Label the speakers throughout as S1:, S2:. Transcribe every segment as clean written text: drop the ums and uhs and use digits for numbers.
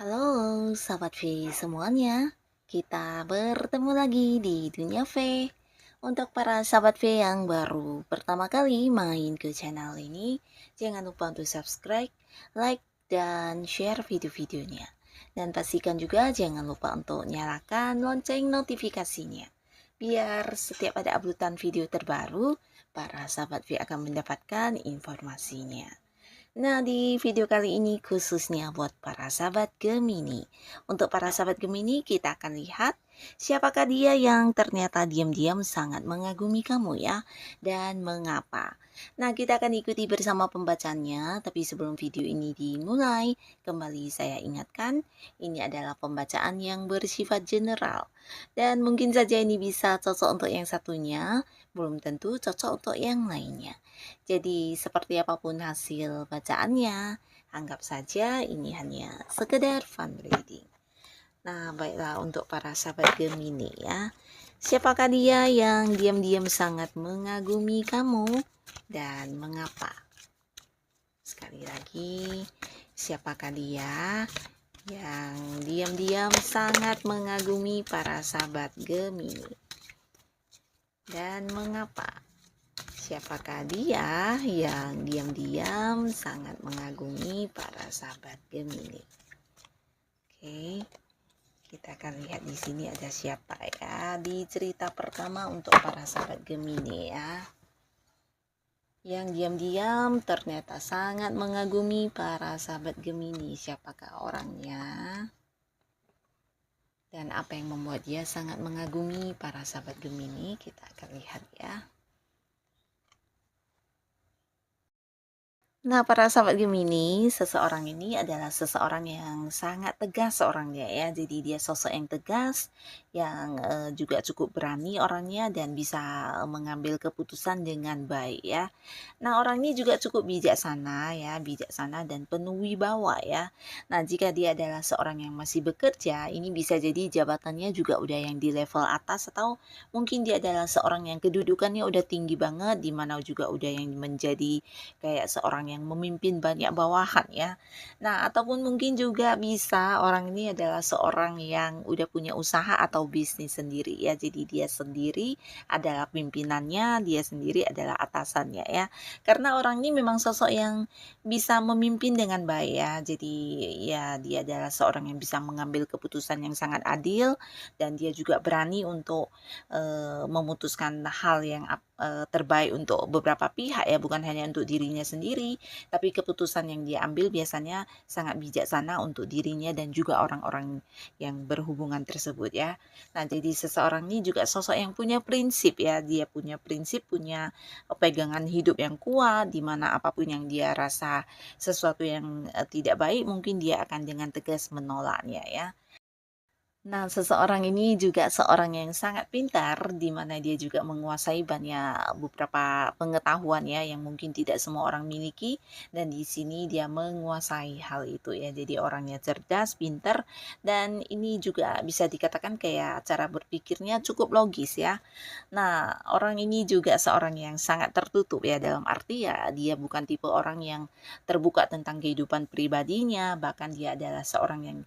S1: Halo, sahabat V semuanya. Kita bertemu lagi di Dunia V. Untuk para sahabat V yang baru pertama kali main ke channel ini, jangan lupa untuk subscribe, like, dan share video-videonya. Dan pastikan juga jangan lupa untuk nyalakan lonceng notifikasinya. Biar setiap ada uploadan video terbaru, para sahabat V akan mendapatkan informasinya. Nah, di video kali ini khususnya buat para sahabat Gemini. Untuk para sahabat Gemini, kita akan lihat siapakah dia yang ternyata diam-diam sangat mengagumi kamu ya, dan mengapa. Nah, kita akan ikuti bersama pembacaannya, tapi sebelum video ini dimulai, kembali saya ingatkan, ini adalah pembacaan yang bersifat general. Dan mungkin saja ini bisa cocok untuk yang satunya, belum tentu cocok untuk yang lainnya. Jadi seperti apapun hasil bacaannya, anggap saja ini hanya sekedar fun reading. Nah, baiklah untuk para sahabat Gemini ya. Siapakah dia yang diam-diam sangat mengagumi kamu dan mengapa? Sekali lagi, siapakah dia yang diam-diam sangat mengagumi para sahabat Gemini dan mengapa? Siapakah dia yang diam-diam sangat mengagumi para sahabat Gemini? Oke, kita akan lihat di sini ada siapa ya di cerita pertama untuk para sahabat Gemini ya. Yang diam-diam ternyata sangat mengagumi para sahabat Gemini. Siapakah orangnya? Dan apa yang membuat dia sangat mengagumi para sahabat Gemini? Kita akan lihat ya. Nah, para sahabat Gemini, seseorang ini adalah seseorang yang sangat tegas orangnya ya. Jadi dia sosok yang tegas, yang juga cukup berani orangnya dan bisa mengambil keputusan dengan baik ya. Nah, orang ini juga cukup bijaksana ya, bijaksana dan penuh wibawa ya. Nah, jika dia adalah seorang yang masih bekerja, ini bisa jadi jabatannya juga udah yang di level atas atau mungkin dia adalah seorang yang kedudukannya udah tinggi banget, di mana juga udah yang menjadi kayak seorang yang memimpin banyak bawahan ya. Nah, ataupun mungkin juga bisa orang ini adalah seorang yang udah punya usaha atau bisnis sendiri ya. Jadi dia sendiri adalah pimpinannya, dia sendiri adalah atasannya ya. Karena orang ini memang sosok yang bisa memimpin dengan baik ya. Jadi ya dia adalah seorang yang bisa mengambil keputusan yang sangat adil dan dia juga berani untuk memutuskan hal yang terbaik untuk beberapa pihak ya, bukan hanya untuk dirinya sendiri, tapi keputusan yang dia ambil biasanya sangat bijaksana untuk dirinya dan juga orang-orang yang berhubungan tersebut ya. Nah, jadi seseorang ini juga sosok yang punya prinsip ya, dia punya prinsip, punya pegangan hidup yang kuat, di mana apapun yang dia rasa sesuatu yang tidak baik, mungkin dia akan dengan tegas menolaknya ya. Nah, seseorang ini juga seorang yang sangat pintar, di mana dia juga menguasai banyak beberapa pengetahuan ya, yang mungkin tidak semua orang miliki, dan di sini dia menguasai hal itu ya. Jadi orangnya cerdas, pintar, dan ini juga bisa dikatakan kayak cara berpikirnya cukup logis ya. Nah, orang ini juga seorang yang sangat tertutup ya, dalam arti ya dia bukan tipe orang yang terbuka tentang kehidupan pribadinya, bahkan dia adalah seorang yang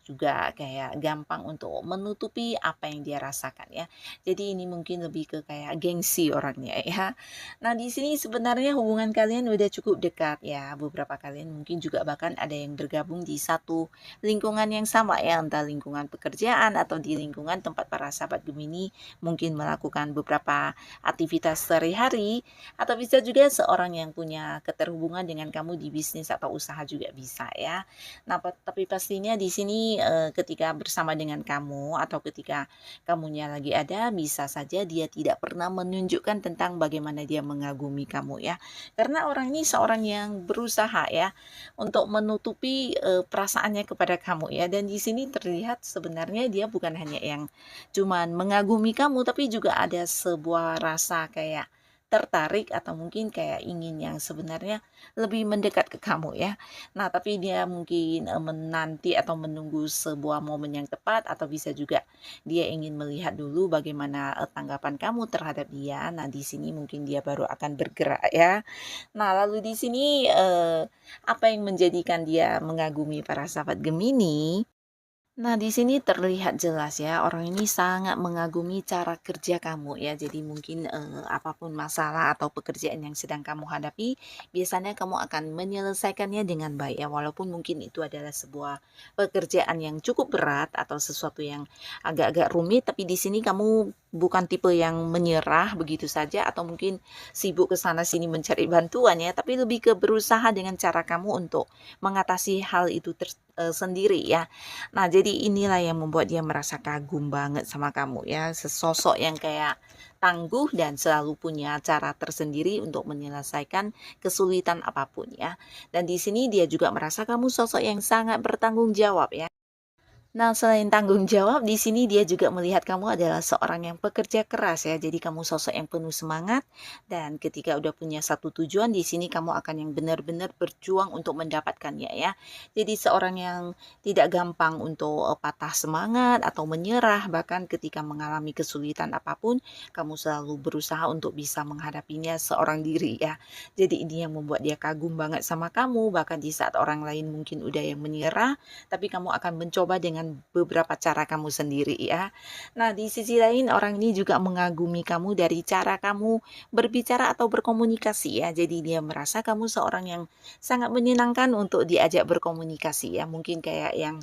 S1: juga kayak gampang untuk menutupi apa yang dia rasakan ya. Jadi ini mungkin lebih ke kayak gengsi orangnya ya. Nah, di sini sebenarnya hubungan kalian udah cukup dekat ya. Beberapa kalian mungkin juga bahkan ada yang bergabung di satu lingkungan yang sama ya, entah lingkungan pekerjaan atau di lingkungan tempat para sahabat Gemini mungkin melakukan beberapa aktivitas sehari-hari, atau bisa juga seorang yang punya keterhubungan dengan kamu di bisnis atau usaha juga bisa ya. Nah, tapi pastinya di sini ketika bersama dengan kamu atau ketika kamunya lagi ada, bisa saja dia tidak pernah menunjukkan tentang bagaimana dia mengagumi kamu ya. Karena orang ini seorang yang berusaha ya untuk menutupi perasaannya kepada kamu ya. Dan di sini terlihat sebenarnya dia bukan hanya yang cuman mengagumi kamu, tapi juga ada sebuah rasa kayak tertarik atau mungkin kayak ingin yang sebenarnya lebih mendekat ke kamu ya. Nah, tapi dia mungkin, menanti atau menunggu sebuah momen yang tepat atau bisa juga dia ingin melihat dulu bagaimana, tanggapan kamu terhadap dia. Nah, di sini mungkin dia baru akan bergerak ya. Nah, lalu di sini, apa yang menjadikan dia mengagumi para sahabat Gemini. Nah, di sini terlihat jelas ya, orang ini sangat mengagumi cara kerja kamu ya. Jadi mungkin apapun masalah atau pekerjaan yang sedang kamu hadapi, biasanya kamu akan menyelesaikannya dengan baik ya. Walaupun mungkin itu adalah sebuah pekerjaan yang cukup berat atau sesuatu yang agak-agak rumit, tapi di sini kamu bukan tipe yang menyerah begitu saja atau mungkin sibuk ke sana sini mencari bantuan ya, tapi lebih ke berusaha dengan cara kamu untuk mengatasi hal itu sendiri ya. Nah, jadi inilah yang membuat dia merasa kagum banget sama kamu ya, sesosok yang kayak tangguh dan selalu punya cara tersendiri untuk menyelesaikan kesulitan apapun ya. Dan di sini dia juga merasa kamu sosok yang sangat bertanggung jawab ya. Nah, selain tanggung jawab, di sini dia juga melihat kamu adalah seorang yang pekerja keras ya. Jadi kamu sosok yang penuh semangat dan ketika udah punya satu tujuan di sini kamu akan yang benar-benar berjuang untuk mendapatkannya ya. Jadi seorang yang tidak gampang untuk patah semangat atau menyerah bahkan ketika mengalami kesulitan apapun, kamu selalu berusaha untuk bisa menghadapinya seorang diri ya. Jadi ini yang membuat dia kagum banget sama kamu bahkan di saat orang lain mungkin udah yang menyerah tapi kamu akan mencoba dengan beberapa cara kamu sendiri ya. Nah, di sisi lain orang ini juga mengagumi kamu dari cara kamu berbicara atau berkomunikasi ya. Jadi dia merasa kamu seorang yang sangat menyenangkan untuk diajak berkomunikasi ya. Mungkin kayak yang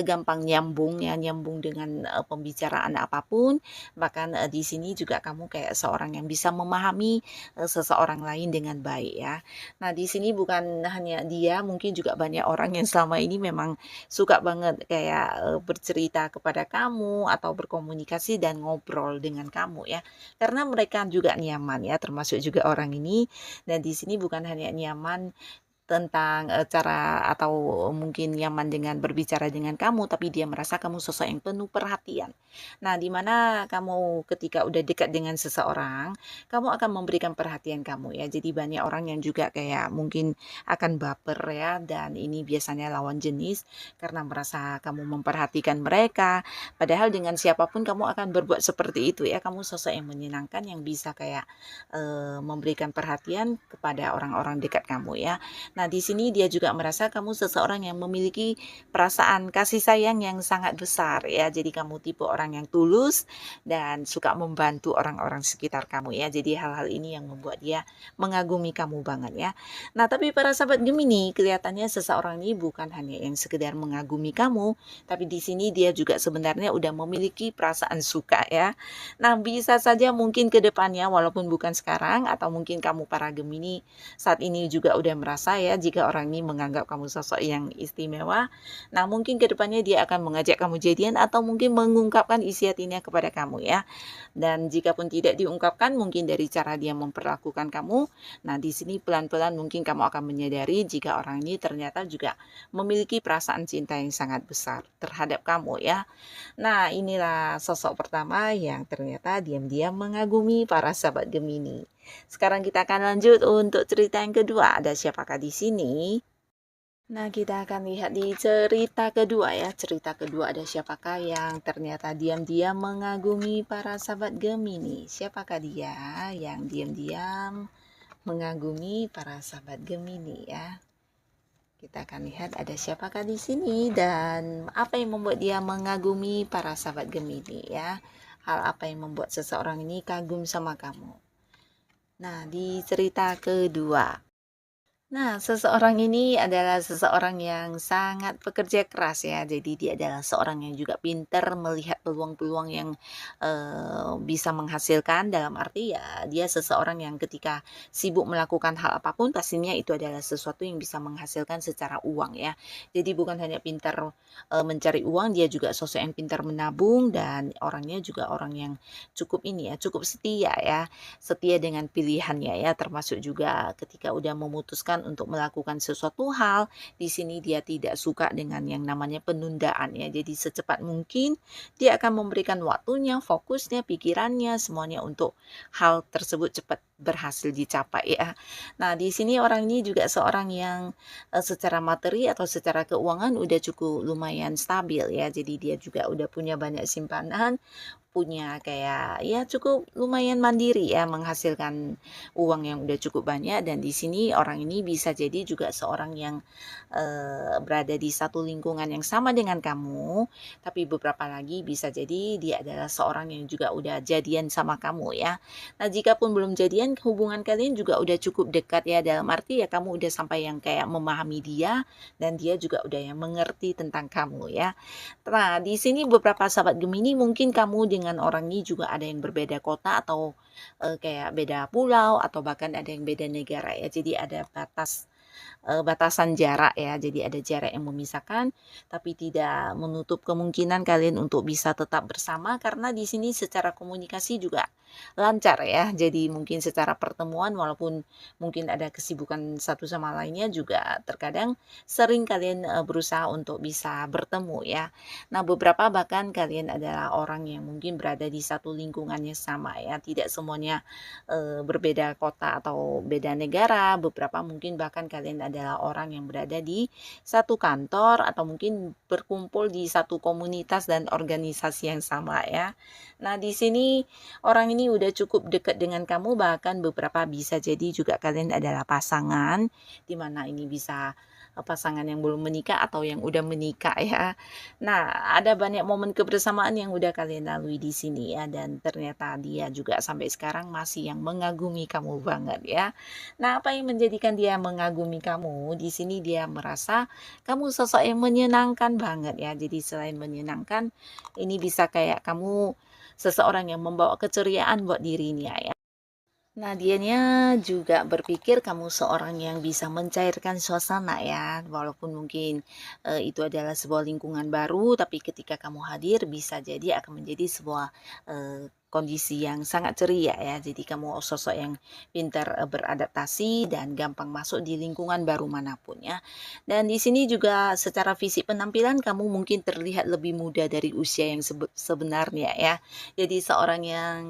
S1: gampang nyambung ya, nyambung dengan pembicaraan apapun. Bahkan di sini juga kamu kayak seorang yang bisa memahami seseorang lain dengan baik ya. Nah, di sini bukan hanya dia, mungkin juga banyak orang yang selama ini memang suka banget kayak, bercerita kepada kamu atau berkomunikasi dan ngobrol dengan kamu ya. Karena mereka juga nyaman ya, termasuk juga orang ini. Dan di sini bukan hanya nyaman tentang, cara atau mungkin nyaman dengan berbicara dengan kamu, tapi dia merasa kamu sosok yang penuh perhatian. Nah, di mana kamu ketika udah dekat dengan seseorang, kamu akan memberikan perhatian kamu ya. Jadi banyak orang yang juga kayak mungkin akan baper ya, dan ini biasanya lawan jenis karena merasa kamu memperhatikan mereka. Padahal dengan siapapun kamu akan berbuat seperti itu ya. Kamu sosok yang menyenangkan yang bisa kayak, memberikan perhatian kepada orang-orang dekat kamu ya. Nah, di sini dia juga merasa kamu seseorang yang memiliki perasaan kasih sayang yang sangat besar ya. Jadi kamu tipe orang yang tulus dan suka membantu orang-orang sekitar kamu ya. Jadi hal-hal ini yang membuat dia mengagumi kamu banget ya. Nah, tapi para sahabat Gemini, kelihatannya seseorang ini bukan hanya yang sekedar mengagumi kamu, tapi di sini dia juga sebenarnya udah memiliki perasaan suka ya. Nah, bisa saja mungkin ke depannya walaupun bukan sekarang atau mungkin kamu para Gemini saat ini juga udah merasa ya jika orang ini menganggap kamu sosok yang istimewa. Nah, mungkin kedepannya dia akan mengajak kamu jadian atau mungkin mengungkapkan isi hatinya kepada kamu ya. Dan jika pun tidak diungkapkan mungkin dari cara dia memperlakukan kamu. Nah, di sini pelan-pelan mungkin kamu akan menyadari jika orang ini ternyata juga memiliki perasaan cinta yang sangat besar terhadap kamu ya. Nah, inilah sosok pertama yang ternyata diam-diam mengagumi para sahabat Gemini. Sekarang kita akan lanjut untuk cerita yang kedua. Ada siapakah di sini? Nah, kita akan lihat di cerita kedua ya. Cerita kedua ada siapakah yang ternyata diam-diam mengagumi para sahabat Gemini. Siapakah dia yang diam-diam mengagumi para sahabat Gemini ya. Kita akan lihat ada siapakah di sini dan apa yang membuat dia mengagumi para sahabat Gemini ya. Hal apa yang membuat seseorang ini kagum sama kamu. Nah, di cerita kedua. Nah, seseorang ini adalah seseorang yang sangat pekerja keras ya. Jadi dia adalah seorang yang juga pintar melihat peluang-peluang yang bisa menghasilkan dalam arti ya dia seseorang yang ketika sibuk melakukan hal apapun pastinya itu adalah sesuatu yang bisa menghasilkan secara uang ya. Jadi bukan hanya pintar mencari uang, dia juga sosok yang pintar menabung dan orangnya juga orang yang cukup ini ya, cukup setia ya. Setia dengan pilihannya ya, termasuk juga ketika udah memutuskan memutuskan untuk melakukan sesuatu hal, di sini dia tidak suka dengan yang namanya penundaan ya. Jadi secepat mungkin dia akan memberikan waktunya, fokusnya, pikirannya, semuanya untuk hal tersebut cepat berhasil dicapai ya. Nah, di sini orang ini juga seorang yang secara materi atau secara keuangan udah cukup lumayan stabil ya. Jadi dia juga udah punya banyak simpanan, punya kayak ya cukup lumayan mandiri ya, menghasilkan uang yang udah cukup banyak, dan di sini orang ini bisa jadi juga seorang yang berada di satu lingkungan yang sama dengan kamu, tapi beberapa lagi bisa jadi dia adalah seorang yang juga udah jadian sama kamu ya. Nah, jika pun belum jadian, hubungan kalian juga udah cukup dekat ya, dalam arti ya kamu udah sampai yang kayak memahami dia dan dia juga udah yang mengerti tentang kamu ya. Nah, di sini beberapa sahabat Gemini, mungkin kamu dengan orang ini juga ada yang berbeda kota atau, kayak beda pulau atau bahkan ada yang beda negara ya. Jadi ada batasan jarak ya. Jadi ada jarak yang memisahkan, tapi tidak menutup kemungkinan kalian untuk bisa tetap bersama karena di sini secara komunikasi juga lancar ya. Jadi mungkin secara pertemuan walaupun mungkin ada kesibukan satu sama lainnya juga terkadang sering kalian, berusaha untuk bisa bertemu ya. Nah, beberapa bahkan kalian adalah orang yang mungkin berada di satu lingkungannya sama ya, tidak semuanya, berbeda kota atau beda negara, beberapa mungkin bahkan kalian adalah orang yang berada di satu kantor atau mungkin berkumpul di satu komunitas dan organisasi yang sama ya. Nah, di sini orang ini udah cukup dekat dengan kamu, bahkan beberapa bisa jadi juga kalian adalah pasangan, di mana ini bisa, pasangan yang belum menikah atau yang udah menikah ya. Nah, ada banyak momen kebersamaan yang udah kalian lalui di sini ya, dan ternyata dia juga sampai sekarang masih yang mengagumi kamu banget ya. Nah, apa yang menjadikan dia mengagumi kamu? Di sini dia merasa kamu sosok yang menyenangkan banget ya. Jadi selain menyenangkan, ini bisa kayak kamu seseorang yang membawa keceriaan buat dirinya ya. Nah, dianya juga berpikir kamu seorang yang bisa mencairkan suasana ya, walaupun mungkin itu adalah sebuah lingkungan baru, tapi ketika kamu hadir bisa jadi akan menjadi sebuah kondisi yang sangat ceria ya. Jadi kamu sosok yang pintar beradaptasi dan gampang masuk di lingkungan baru manapun ya. Dan di sini juga secara fisik penampilan kamu mungkin terlihat lebih muda dari usia yang sebenarnya ya. Jadi seorang yang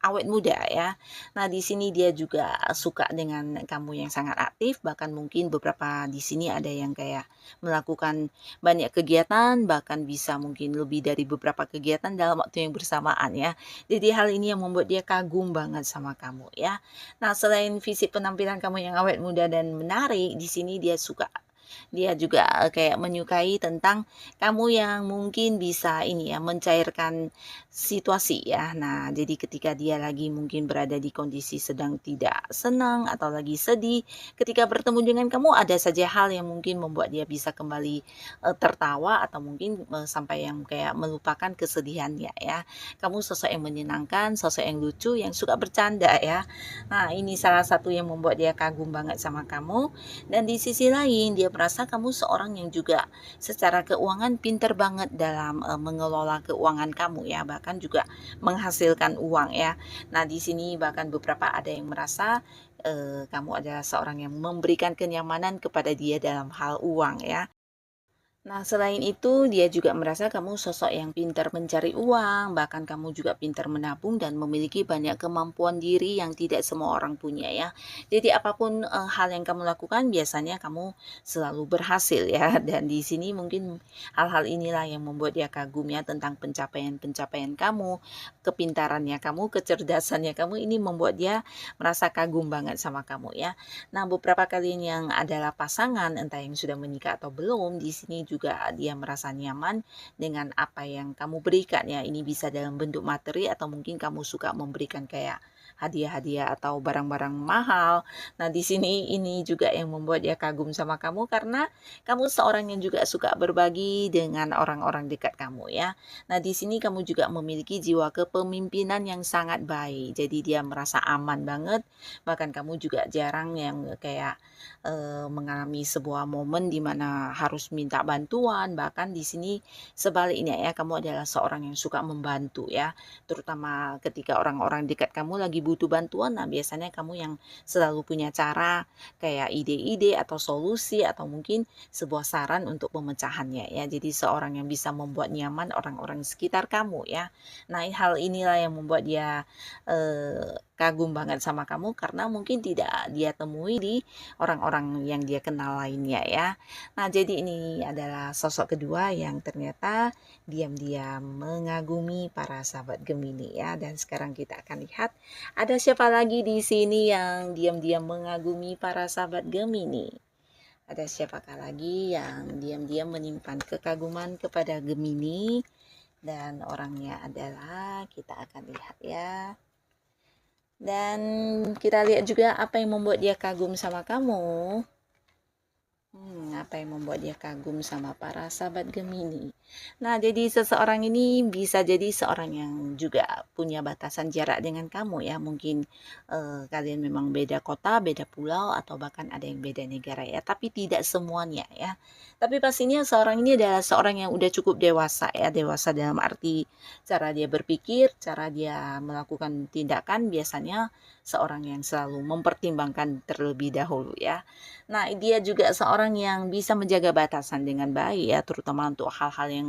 S1: awet muda ya. Nah, di sini dia juga suka dengan kamu yang sangat aktif, bahkan mungkin beberapa di sini ada yang kayak melakukan banyak kegiatan, bahkan bisa mungkin lebih dari beberapa kegiatan dalam waktu yang bersamaan ya. Jadi hal ini yang membuat dia kagum banget sama kamu ya. Nah, selain fisik penampilan kamu yang awet muda dan menarik, di sini dia juga kayak menyukai tentang kamu yang mungkin bisa ini ya, mencairkan situasi ya. Nah, jadi ketika dia lagi mungkin berada di kondisi sedang tidak senang atau lagi sedih, ketika bertemu dengan kamu ada saja hal yang mungkin membuat dia bisa kembali, tertawa atau mungkin, sampai yang kayak melupakan kesedihannya ya. Kamu sosok yang menyenangkan, sosok yang lucu, yang suka bercanda ya. Nah, ini salah satu yang membuat dia kagum banget sama kamu, dan di sisi lain dia merasa kamu seorang yang juga secara keuangan pinter banget dalam, mengelola keuangan kamu ya, bahkan juga menghasilkan uang ya. Nah, di sini bahkan beberapa ada yang merasa, kamu adalah seorang yang memberikan kenyamanan kepada dia dalam hal uang ya. Nah, selain itu, dia juga merasa kamu sosok yang pintar mencari uang, bahkan kamu juga pintar menabung dan memiliki banyak kemampuan diri yang tidak semua orang punya ya. Jadi apapun hal yang kamu lakukan, biasanya kamu selalu berhasil ya. Dan di sini mungkin hal-hal inilah yang membuat dia kagum ya tentang pencapaian-pencapaian kamu, kepintarannya kamu, kecerdasannya kamu, ini membuat dia merasa kagum banget sama kamu ya. Nah, beberapa kalian yang adalah pasangan, entah yang sudah menikah atau belum, di sini juga dia merasa nyaman dengan apa yang kamu berikan ya. Ini bisa dalam bentuk materi atau mungkin kamu suka memberikan kayak hadiah-hadiah atau barang-barang mahal. Nah, di sini ini juga yang membuat dia kagum sama kamu karena kamu seorang yang juga suka berbagi dengan orang-orang dekat kamu ya. Nah, di sini kamu juga memiliki jiwa kepemimpinan yang sangat baik. Jadi dia merasa aman banget. Bahkan kamu juga jarang yang kayak mengalami sebuah momen di mana harus minta bantuan, bahkan di sini sebaliknya ya, kamu adalah seorang yang suka membantu ya, terutama ketika orang-orang dekat kamu lagi butuh bantuan, nah biasanya kamu yang selalu punya cara, kayak ide-ide atau solusi atau mungkin sebuah saran untuk pemecahannya ya. Jadi seorang yang bisa membuat nyaman orang-orang di sekitar kamu ya. Nah, hal inilah yang membuat dia kagum banget sama kamu karena mungkin tidak dia temui di orang-orang yang dia kenal lainnya ya. Nah, jadi ini adalah sosok kedua yang ternyata diam-diam mengagumi para sahabat Gemini ya. Dan sekarang kita akan lihat ada siapa lagi di sini yang diam-diam mengagumi para sahabat Gemini. Ada siapakah lagi yang diam-diam menyimpan kekaguman kepada Gemini, dan orangnya adalah kita akan lihat ya. Dan kita lihat juga apa yang membuat dia kagum sama kamu. Apa yang membuat dia kagum sama para sahabat Gemini? Nah, jadi seseorang ini bisa jadi seorang yang juga punya batasan jarak dengan kamu ya. Mungkin kalian memang beda kota, beda pulau, atau bahkan ada yang beda negara ya. Tapi tidak semuanya ya. Tapi pastinya seorang ini adalah seorang yang udah cukup dewasa ya. Dewasa dalam arti cara dia berpikir, cara dia melakukan tindakan, biasanya seorang yang selalu mempertimbangkan terlebih dahulu ya. Nah, dia juga seorang yang bisa menjaga batasan dengan baik ya, terutama untuk hal-hal yang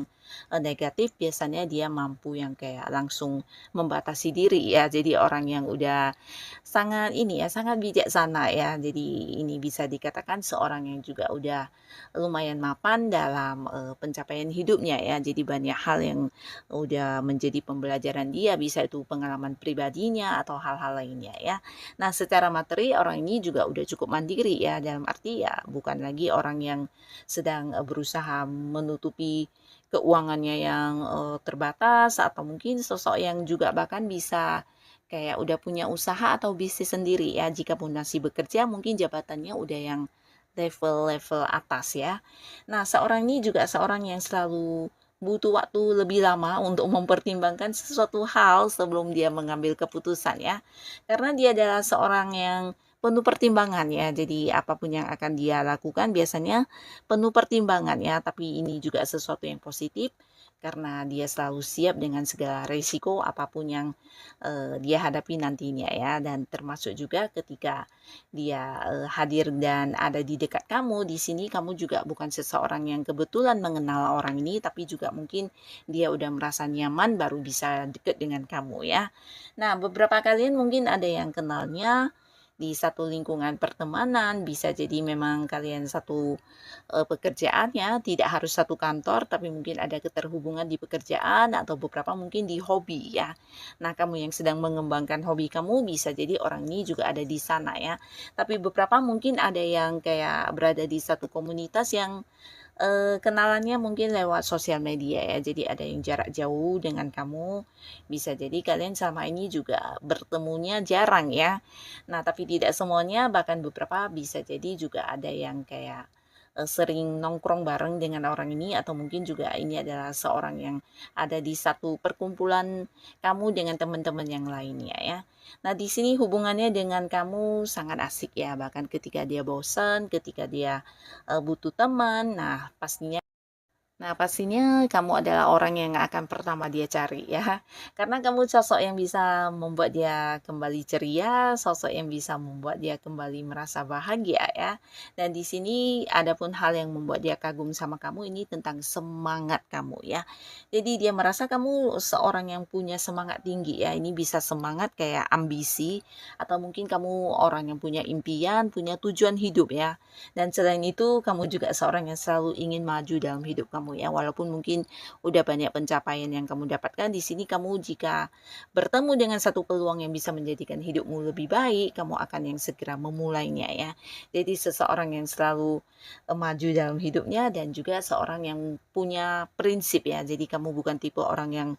S1: negatif. Biasanya dia mampu yang kayak langsung membatasi diri ya. Jadi orang yang udah sangat ini ya, sangat bijaksana ya. Jadi ini bisa dikatakan seorang yang juga udah lumayan mapan dalam pencapaian hidupnya ya. Jadi banyak hal yang udah menjadi pembelajaran dia, bisa itu pengalaman pribadinya atau hal-hal lainnya ya. Nah, secara materi orang ini juga udah cukup mandiri ya, dalam arti ya bukan lagi orang yang sedang berusaha menutupi keuangannya yang terbatas, atau mungkin sosok yang juga bahkan bisa kayak udah punya usaha atau bisnis sendiri ya. Jika pun masih bekerja, mungkin jabatannya udah yang level-level atas ya. Nah, seorang ini juga seorang yang selalu butuh waktu lebih lama untuk mempertimbangkan sesuatu hal sebelum dia mengambil keputusan ya. Karena dia adalah seorang yang penuh pertimbangan ya. Jadi apapun yang akan dia lakukan biasanya penuh pertimbangan ya. Tapi ini juga sesuatu yang positif karena dia selalu siap dengan segala risiko apapun yang dia hadapi nantinya ya. Dan termasuk juga ketika dia hadir dan ada di dekat kamu, di sini kamu juga bukan seseorang yang kebetulan mengenal orang ini, tapi juga mungkin dia udah merasa nyaman baru bisa dekat dengan kamu ya. Nah, beberapa kalian mungkin ada yang kenalnya di satu lingkungan pertemanan, bisa jadi memang kalian satu pekerjaannya, tidak harus satu kantor, tapi mungkin ada keterhubungan di pekerjaan atau beberapa mungkin di hobi ya. Nah, kamu yang sedang mengembangkan hobi kamu, bisa jadi orang ini juga ada di sana ya. Tapi beberapa mungkin ada yang kayak berada di satu komunitas yang kenalannya mungkin lewat sosial media ya. Jadi ada yang jarak jauh dengan kamu, bisa jadi kalian selama ini juga bertemunya jarang ya. Nah, tapi tidak semuanya, bahkan beberapa bisa jadi juga ada yang kayak sering nongkrong bareng dengan orang ini, atau mungkin juga ini adalah seorang yang ada di satu perkumpulan kamu dengan teman-teman yang lainnya ya. Nah, di sini hubungannya dengan kamu sangat asik ya, bahkan ketika dia bosan, ketika dia butuh teman, pastinya kamu adalah orang yang akan pertama dia cari ya. Karena kamu sosok yang bisa membuat dia kembali ceria, sosok yang bisa membuat dia kembali merasa bahagia ya. Dan di sini ada pun hal yang membuat dia kagum sama kamu, ini tentang semangat kamu ya. Jadi dia merasa kamu seorang yang punya semangat tinggi ya. Ini bisa semangat kayak ambisi, atau mungkin kamu orang yang punya impian, punya tujuan hidup ya. Dan selain itu, kamu juga seorang yang selalu ingin maju dalam hidup kamu ya. Walaupun mungkin udah banyak pencapaian yang kamu dapatkan, di sini kamu jika bertemu dengan satu peluang yang bisa menjadikan hidupmu lebih baik, kamu akan yang segera memulainya ya. Jadi seseorang yang selalu maju dalam hidupnya, dan juga seorang yang punya prinsip ya. Jadi kamu bukan tipe orang yang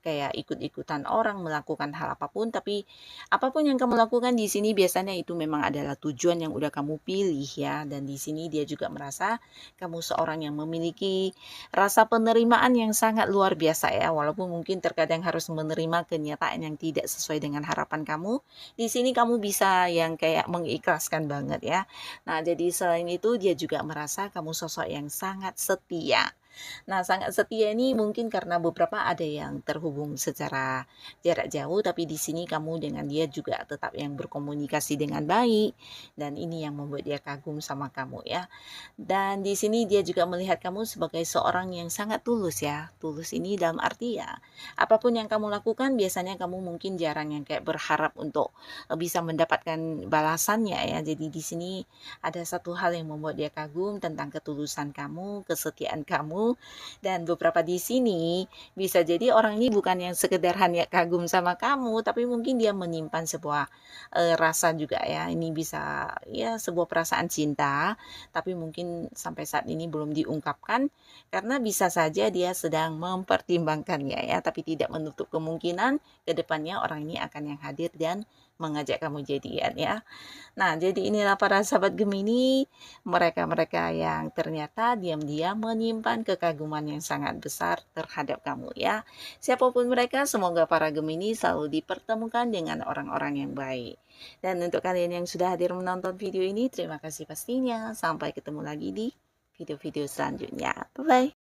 S1: kayak ikut-ikutan orang melakukan hal apapun, tapi apapun yang kamu lakukan di sini biasanya itu memang adalah tujuan yang udah kamu pilih ya. Dan di sini dia juga merasa kamu seorang yang memiliki rasa penerimaan yang sangat luar biasa ya. Walaupun mungkin terkadang harus menerima kenyataan yang tidak sesuai dengan harapan kamu, di sini kamu bisa yang kayak mengikhlaskan banget ya. Nah, jadi selain itu dia juga merasa kamu sosok yang sangat setia. Nah, sangat setia ini mungkin karena beberapa ada yang terhubung secara jarak jauh, tapi di sini kamu dengan dia juga tetap yang berkomunikasi dengan baik, dan ini yang membuat dia kagum sama kamu ya. Dan di sini dia juga melihat kamu sebagai seorang yang sangat tulus ya. Tulus ini dalam arti ya, apapun yang kamu lakukan biasanya kamu mungkin jarang yang kayak berharap untuk bisa mendapatkan balasannya ya. Jadi di sini ada satu hal yang membuat dia kagum tentang ketulusan kamu, kesetiaan kamu, dan beberapa di sini bisa jadi orang ini bukan yang sekedar hanya kagum sama kamu, tapi mungkin dia menyimpan sebuah rasa juga ya. Ini bisa ya sebuah perasaan cinta, tapi mungkin sampai saat ini belum diungkapkan karena bisa saja dia sedang mempertimbangkannya ya, tapi tidak menutup kemungkinan ke depannya orang ini akan yang hadir dan mengajak kamu jadian ya. Nah, jadi inilah para sahabat Gemini, mereka-mereka yang ternyata diam-diam menyimpan kekaguman yang sangat besar terhadap kamu ya. Siapapun mereka, semoga para Gemini selalu dipertemukan dengan orang-orang yang baik. Dan untuk kalian yang sudah hadir menonton video ini, terima kasih pastinya. Sampai ketemu lagi di video-video selanjutnya. Bye-bye.